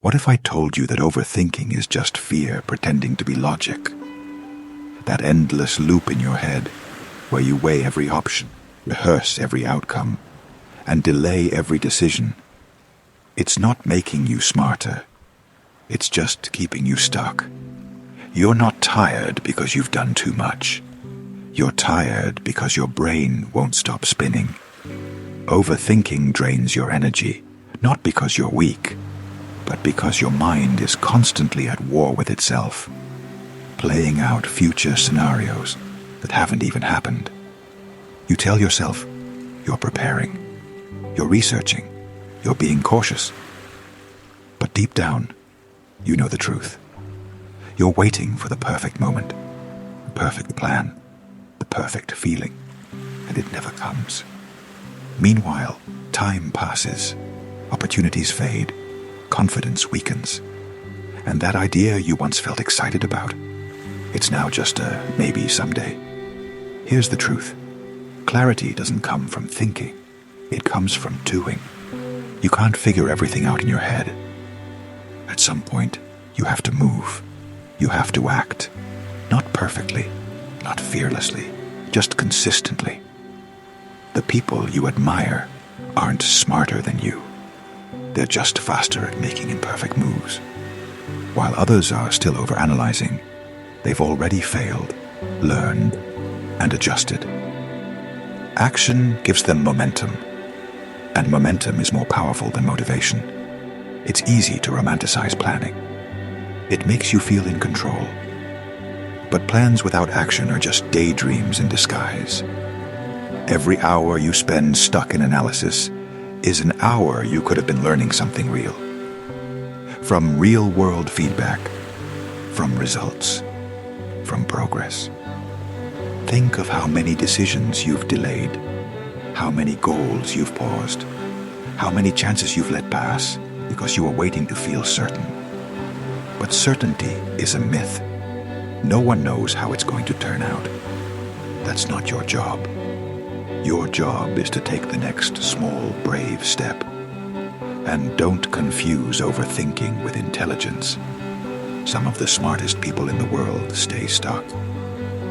What if I told you that overthinking is just fear pretending to be logic? That endless loop in your head where you weigh every option, rehearse every outcome, and delay every decision. It's not making you smarter. It's just keeping you stuck. You're not tired because you've done too much. You're tired because your brain won't stop spinning. Overthinking drains your energy, not because you're weak, but because your mind is constantly at war with itself, playing out future scenarios that haven't even happened. You tell yourself you're preparing, you're researching, you're being cautious. But deep down, you know the truth. You're waiting for the perfect moment, the perfect plan, the perfect feeling, and it never comes. Meanwhile, time passes, opportunities fade, confidence weakens, and that idea you once felt excited about, it's now just a maybe someday. Here's the truth. Clarity doesn't come from thinking. It comes from doing. You can't figure everything out in your head. At some point, you have to move. You have to act. Not perfectly, not fearlessly, just consistently. The people you admire aren't smarter than you. They're just faster at making imperfect moves. While others are still overanalyzing, they've already failed, learned, and adjusted. Action gives them momentum, and momentum is more powerful than motivation. It's easy to romanticize planning. It makes you feel in control. But plans without action are just daydreams in disguise. Every hour you spend stuck in analysis is an hour you could have been learning something real. From real-world feedback, from results, from progress. Think of how many decisions you've delayed, how many goals you've paused, how many chances you've let pass because you were waiting to feel certain. But certainty is a myth. No one knows how it's going to turn out. That's not your job. Your job is to take the next small, brave step. And don't confuse overthinking with intelligence. Some of the smartest people in the world stay stuck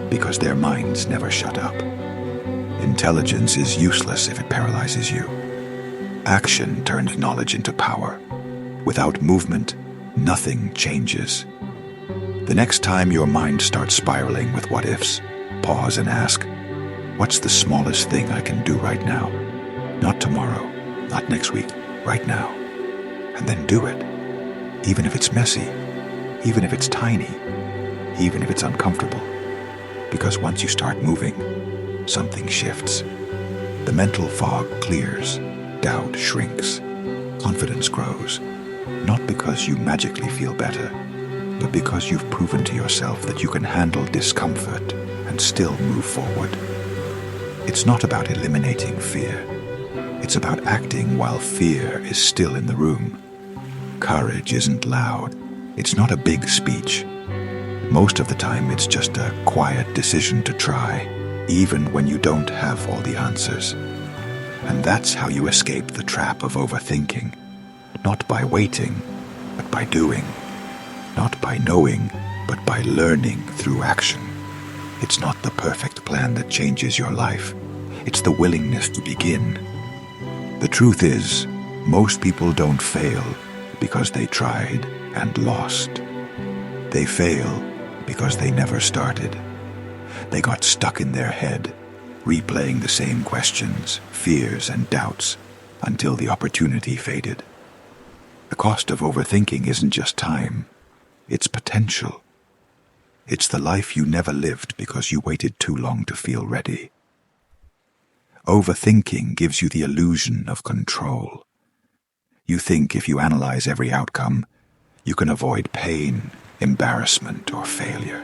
because their minds never shut up. Intelligence is useless if it paralyzes you. Action turns knowledge into power. Without movement, nothing changes. The next time your mind starts spiraling with what-ifs, pause and ask, what's the smallest thing I can do right now? Not tomorrow, not next week, right now. And then do it. Even if it's messy, even if it's tiny, even if it's uncomfortable. Because once you start moving, something shifts. The mental fog clears, doubt shrinks, confidence grows. Not because you magically feel better, but because you've proven to yourself that you can handle discomfort and still move forward. It's not about eliminating fear. It's about acting while fear is still in the room. Courage isn't loud. It's not a big speech. Most of the time, it's just a quiet decision to try, even when you don't have all the answers. And that's how you escape the trap of overthinking. Not by waiting, but by doing. Not by knowing, but by learning through action. It's not the perfect plan that changes your life. It's the willingness to begin. The truth is, most people don't fail because they tried and lost. They fail because they never started. They got stuck in their head, replaying the same questions, fears, and doubts until the opportunity faded. The cost of overthinking isn't just time, it's potential. It's the life you never lived because you waited too long to feel ready. Overthinking gives you the illusion of control. You think if you analyze every outcome, you can avoid pain, embarrassment, or failure.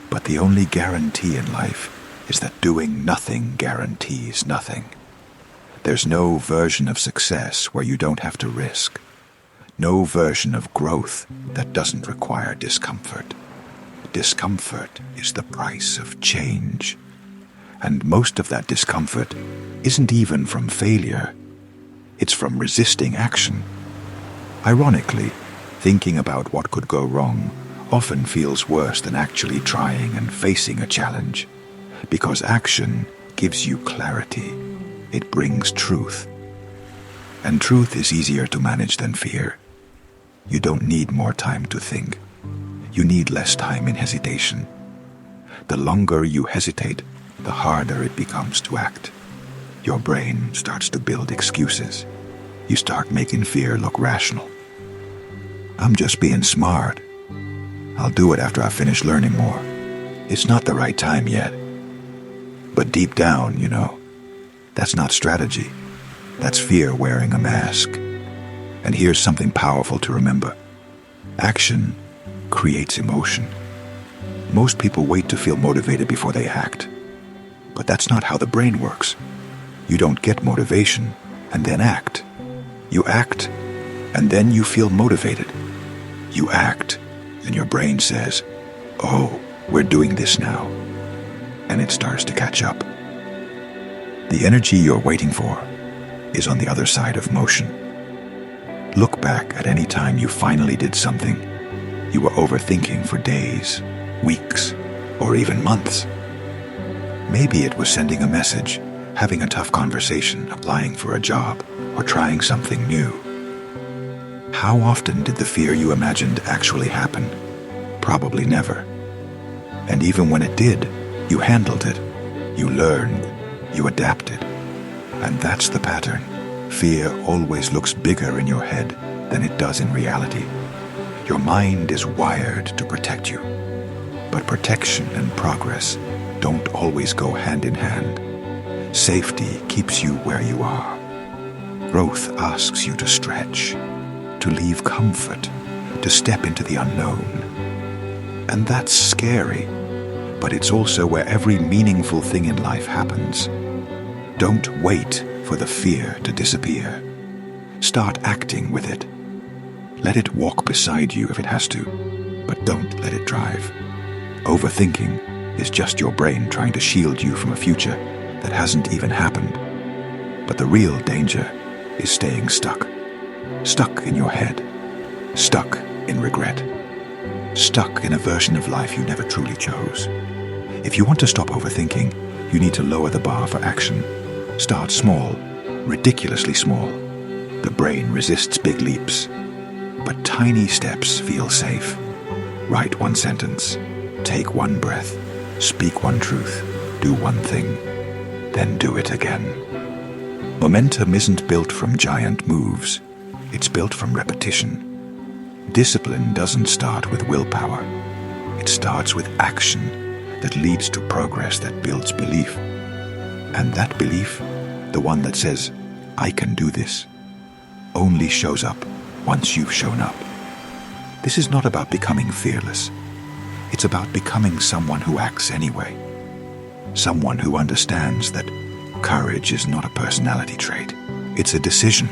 But the only guarantee in life is that doing nothing guarantees nothing. There's no version of success where you don't have to risk. No version of growth that doesn't require discomfort. Discomfort is the price of change. And most of that discomfort isn't even from failure. It's from resisting action. Ironically, thinking about what could go wrong often feels worse than actually trying and facing a challenge, because action gives you clarity. It brings truth. And truth is easier to manage than fear. You don't need more time to think. You need less time in hesitation. The longer you hesitate, the harder it becomes to act. Your brain starts to build excuses. You start making fear look rational. I'm just being smart. I'll do it after I finish learning more. It's not the right time yet. But deep down, that's not strategy. That's fear wearing a mask. And here's something powerful to remember. Action creates emotion. Most people wait to feel motivated before they act. But that's not how the brain works. You don't get motivation and then act. You act and then you feel motivated. You act and your brain says, "Oh, we're doing this now." And it starts to catch up. The energy you're waiting for is on the other side of motion. Look back at any time you finally did something you were overthinking for days, weeks, or even months. Maybe it was sending a message, having a tough conversation, applying for a job, or trying something new. How often did the fear you imagined actually happen? Probably never. And even when it did, you handled it, you learned, you adapted. And that's the pattern. Fear always looks bigger in your head than it does in reality. Your mind is wired to protect you. But protection and progress don't always go hand in hand. Safety keeps you where you are. Growth asks you to stretch, to leave comfort, to step into the unknown. And that's scary, but it's also where every meaningful thing in life happens. Don't wait for the fear to disappear. Start acting with it. Let it walk beside you if it has to, but don't let it drive. Overthinking is just your brain trying to shield you from a future that hasn't even happened. But the real danger is staying stuck. Stuck in your head. Stuck in regret. Stuck in a version of life you never truly chose. If you want to stop overthinking, you need to lower the bar for action. Start small, ridiculously small. The brain resists big leaps, but tiny steps feel safe. Write one sentence, take one breath, speak one truth, do one thing, then do it again. Momentum isn't built from giant moves, it's built from repetition. Discipline doesn't start with willpower, it starts with action that leads to progress that builds belief. And that belief, the one that says, "I can do this," only shows up once you've shown up. This is not about becoming fearless. It's about becoming someone who acts anyway. Someone who understands that courage is not a personality trait. It's a decision.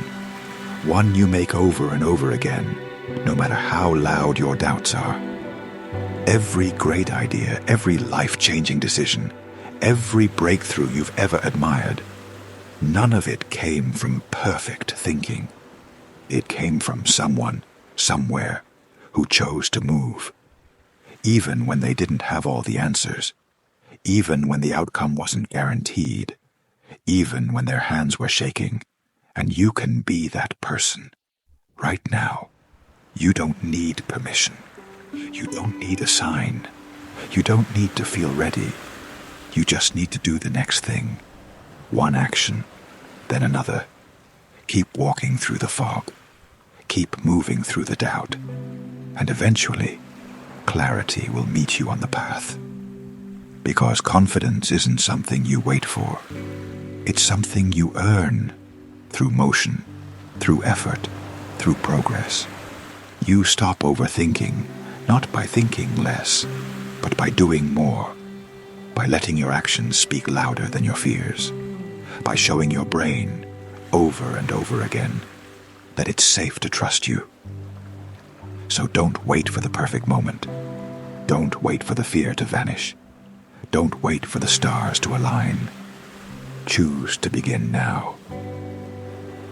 One you make over and over again, no matter how loud your doubts are. Every great idea, every life-changing decision, every breakthrough you've ever admired, none of it came from perfect thinking. It came from someone, somewhere, who chose to move. Even when they didn't have all the answers. Even when the outcome wasn't guaranteed. Even when their hands were shaking. And you can be that person. Right now. You don't need permission. You don't need a sign. You don't need to feel ready. You just need to do the next thing. One action, then another. Keep walking through the fog. Keep moving through the doubt. And eventually, clarity will meet you on the path. Because confidence isn't something you wait for. It's something you earn through motion, through effort, through progress. You stop overthinking, not by thinking less, but by doing more. By letting your actions speak louder than your fears. By showing your brain, over and over again, that it's safe to trust you. So don't wait for the perfect moment. Don't wait for the fear to vanish. Don't wait for the stars to align. Choose to begin now.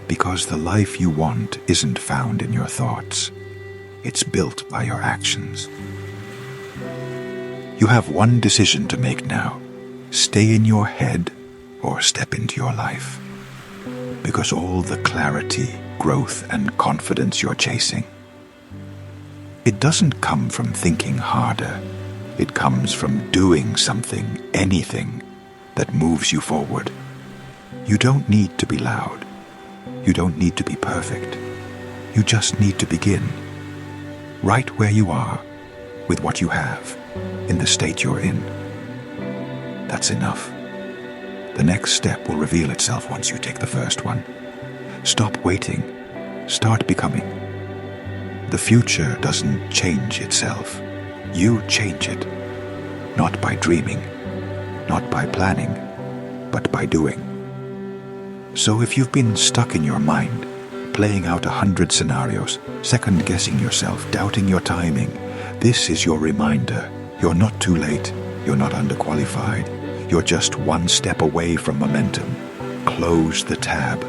Because the life you want isn't found in your thoughts. It's built by your actions. You have one decision to make now. Stay in your head or step into your life. Because all the clarity, growth, and confidence you're chasing, it doesn't come from thinking harder. It comes from doing something, anything, that moves you forward. You don't need to be loud. You don't need to be perfect. You just need to begin. Right where you are, with what you have, in the state you're in. That's enough. The next step will reveal itself once you take the first one. Stop waiting. Start becoming. The future doesn't change itself. You change it. Not by dreaming, not by planning, but by doing. So if you've been stuck in your mind, playing out 100 scenarios, second-guessing yourself, doubting your timing, this is your reminder. You're not too late. You're not underqualified. You're just one step away from momentum. Close the tab.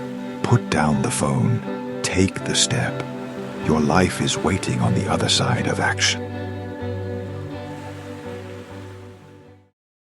Put down the phone. Take the step. Your life is waiting on the other side of action.